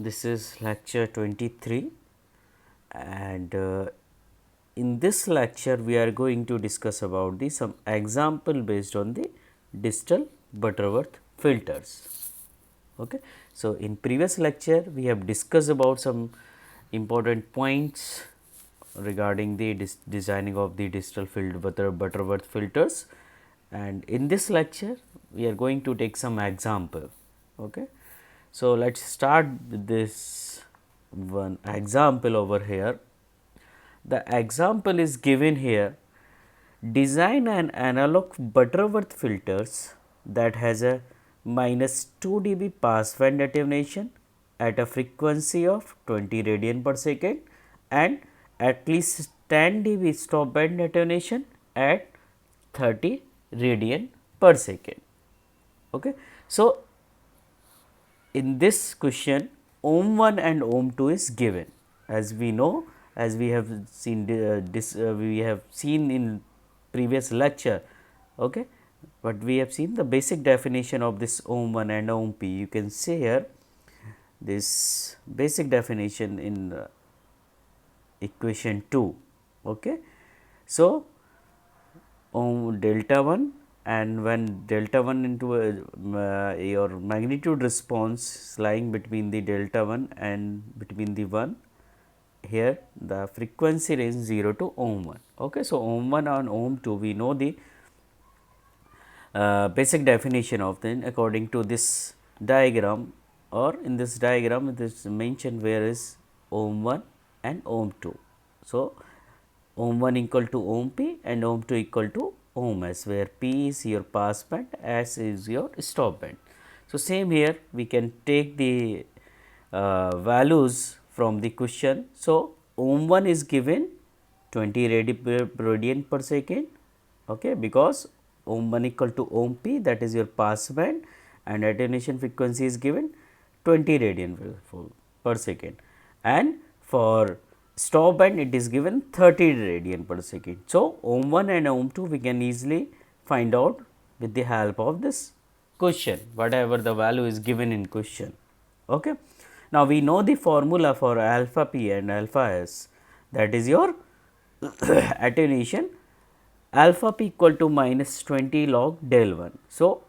This is lecture 23 and in this lecture we are going to discuss about the some example based on the digital Butterworth filters. Okay. So, in previous lecture we have discussed about some important points regarding the designing of the digital Butterworth filters, and in this lecture we are going to take some example. Okay. So, let us start with this one example over here. The example is given here: design an analog Butterworth filters that has a minus 2 dB passband attenuation at a frequency of 20 radian per second and at least 10 dB stop band attenuation at 30 radian per second. Okay. So, in this question ohm 1 and ohm 2 is given, as we know, as we have seen we have seen in previous lecture. Okay. But we have seen the basic definition of this ohm 1 and ohm p. You can say here this basic definition in equation 2. Okay. So, ohm delta 1, and when delta 1 into your magnitude response is lying between the delta 1 and between the 1, here the frequency range 0 to ohm 1. Okay. So, ohm 1 and ohm 2 we know the basic definition of them according to this diagram, or in this diagram it is mentioned where is ohm 1 and ohm 2. So, ohm 1 equal to ohm p and ohm 2 equal to ohm s, where p is your pass band, s is your stop band. So, same here we can take the values from the question. So, ohm 1 is given 20 radian per second, okay, because ohm 1 equal to ohm p, that is your pass band, and attenuation frequency is given 20 radian per second, and for stop band it is given 30 radian per second. So, ohm 1 and ohm 2 we can easily find out with the help of this question, whatever the value is given in question. Okay. Now, we know the formula for alpha p and alpha s, that is your attenuation alpha p equal to minus 20 log del 1. So,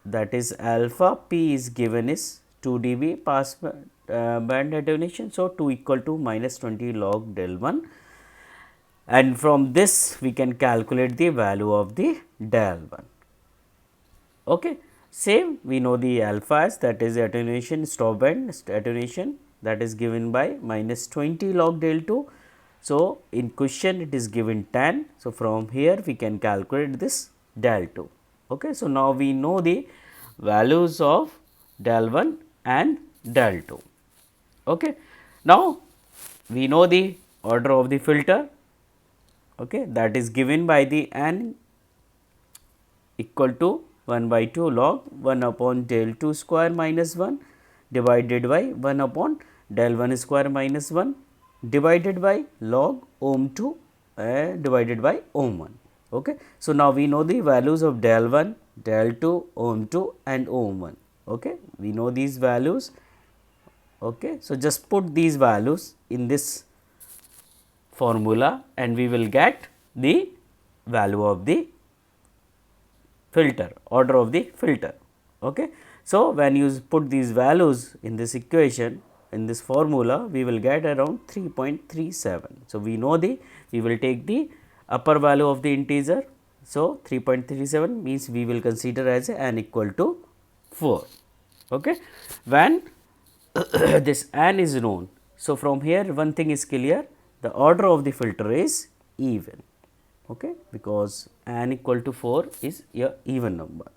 that is alpha p is given is 2 dB pass band attenuation. So, 2 equal to minus 20 log del 1, and from this we can calculate the value of the del 1. Okay. Same we know the alpha as, that is attenuation stop band attenuation, that is given by minus 20 log del 2. So, in question it is given 10. So, from here we can calculate this del 2. Okay. So, now we know the values of del 1 and del 2. Okay. Now, we know the order of the filter, okay, that is given by the n equal to 1 by 2 log 1 upon del 2 square minus 1 divided by 1 upon del 1 square minus 1 divided by log ohm 2 divided by ohm 1. Okay. So, now we know the values of del 1, del 2, ohm 2 and ohm 1. Okay. We know these values. Okay. So, just put these values in this formula and we will get the value of the filter, order of the filter. Okay. So, when you put these values in this equation, in this formula, we will get around 3.37. So, we know we will take the upper value of the integer. So, 3.37 means we will consider as n equal to 4. Okay. When this n is known, so from here one thing is clear, the order of the filter is even. Okay, because n equal to 4 is a even number.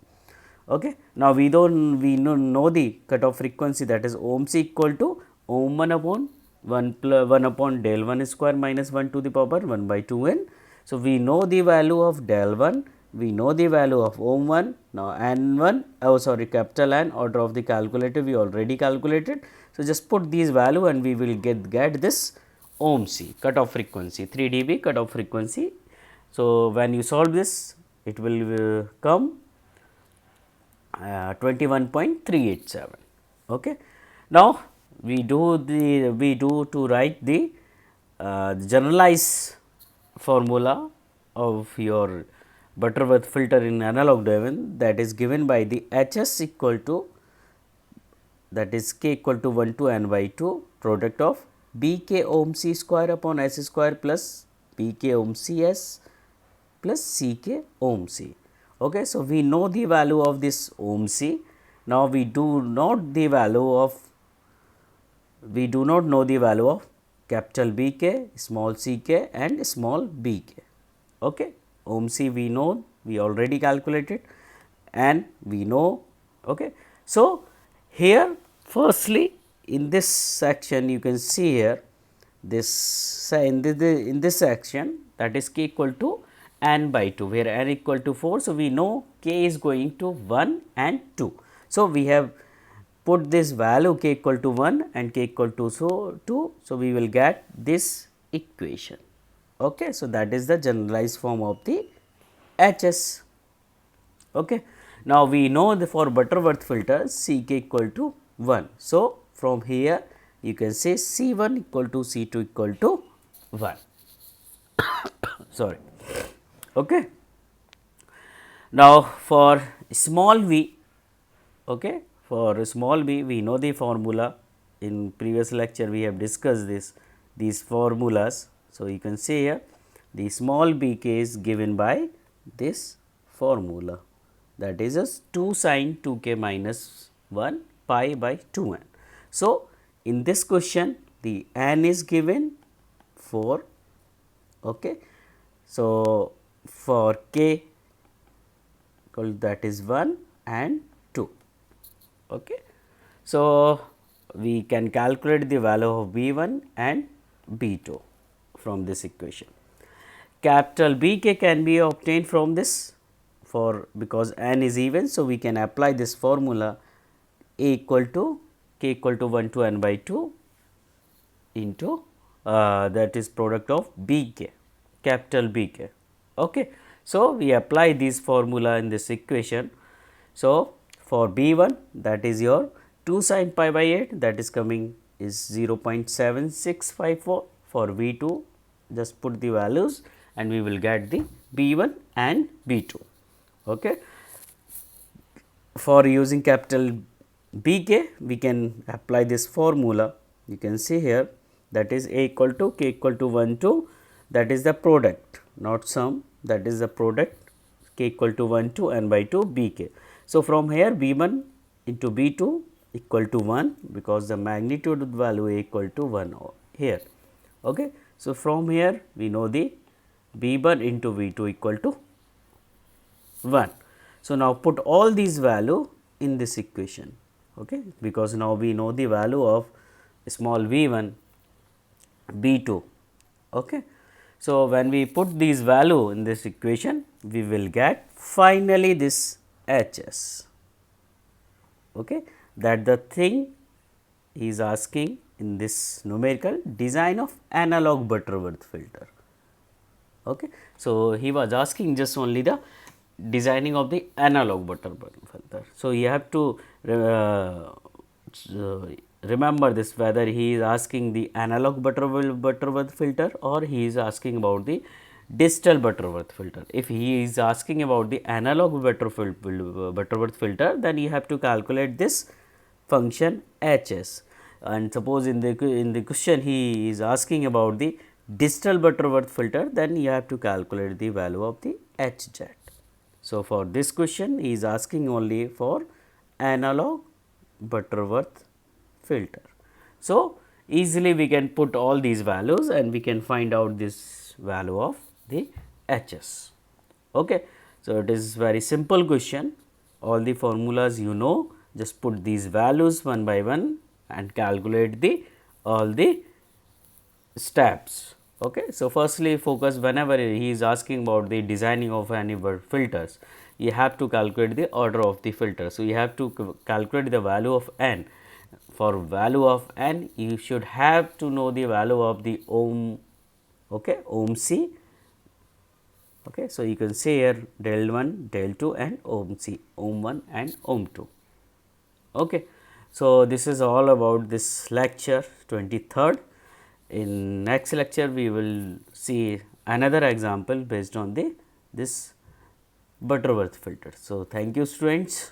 Okay. Now, we know the cutoff frequency, that is ohm c equal to ohm 1 upon 1 upon del 1 square minus 1 to the power 1 by 2 n. So, we know the value of del 1, we know the value of ohm 1. Now, n 1 capital N, order of the calculator we already calculated. So, just put these value and we will get this ohm c cutoff frequency 3 dB cutoff frequency. So, when you solve this it will come 21.387. Okay. Now, we do to write the generalized formula of your Butterworth filter in analog domain, that is given by the Hs equal to, that is k equal to 1 to n by 2 product of b k ohm c square upon s square plus b k ohm c s plus c k ohm c. Okay. So, we know the value of this ohm c. Now, we do not know the value of capital B k, small c k and small b k. Okay. Ohm c we know, we already calculated, and we know. Okay. So, here firstly in this section you can see here this in this section, that is k equal to n by 2, where n equal to 4. So, we know k is going to 1 and 2. So, we have put this value k equal to 1 and k equal to 2. So, we will get this equation. Okay. So, that is the generalized form of the Hs. Okay. Now, we know the for Butterworth filter C k equal to 1. So, from here you can say C 1 equal to C 2 equal to 1. Sorry. Okay. Now, for small v, okay, for small v we know the formula. In previous lecture we have discussed these formulas. So, you can see here the small b k is given by this formula, that is as 2 sin 2 k minus 1 pi by 2 n. So, in this question the n is given 4. Okay. So, for k that is 1 and 2. Okay. So, we can calculate the value of B 1 and B 2 from this equation. Capital B k can be obtained from this, for because n is even. So, we can apply this formula A equal to k equal to 1 to n by 2 into that is product of B k, capital B k. Okay. So, we apply this formula in this equation. So, for B 1 that is your 2 sin pi by 8, that is coming is 0.7654. For V 2 just put the values and we will get the B 1 and B 2. Okay. For using capital B k we can apply this formula. You can see here, that is A equal to k equal to 1 to, that is the product, not sum, that is the product k equal to 1 to n by 2 B k. So, from here B 1 into B 2 equal to 1, because the magnitude value A equal to 1 here. Okay. So, from here we know the B 1 into V 2 equal to 1. So, now put all these value in this equation. Okay. Because now we know the value of small v 1, b 2. Okay. So, when we put these value in this equation, we will get finally this H s. Okay. That the thing he is asking in this numerical design of analog Butterworth filter. Okay. So, he was asking just only the designing of the analog Butterworth filter. So, you have to remember this, whether he is asking the analog Butterworth filter or he is asking about the digital Butterworth filter. If he is asking about the analog Butterworth filter, then you have to calculate this function H s, and suppose in the question he is asking about the digital Butterworth filter, then you have to calculate the value of the H z. So, for this question he is asking only for analog Butterworth filter. So, easily we can put all these values and we can find out this value of the H s. Okay. So, it is very simple question, all the formulas you know, just put these values one by one and calculate the all the steps. Okay. So, firstly focus whenever he is asking about the designing of any filters, you have to calculate the order of the filter. So, you have to calculate the value of n. For value of n, you should have to know the value of the ohm, okay, ohm c. Okay. So, you can say here del 1, del 2 and ohm c, ohm 1 and ohm 2. Okay. So, this is all about this lecture 23rd. In next lecture, we will see another example based on the this Butterworth filter. So, thank you students.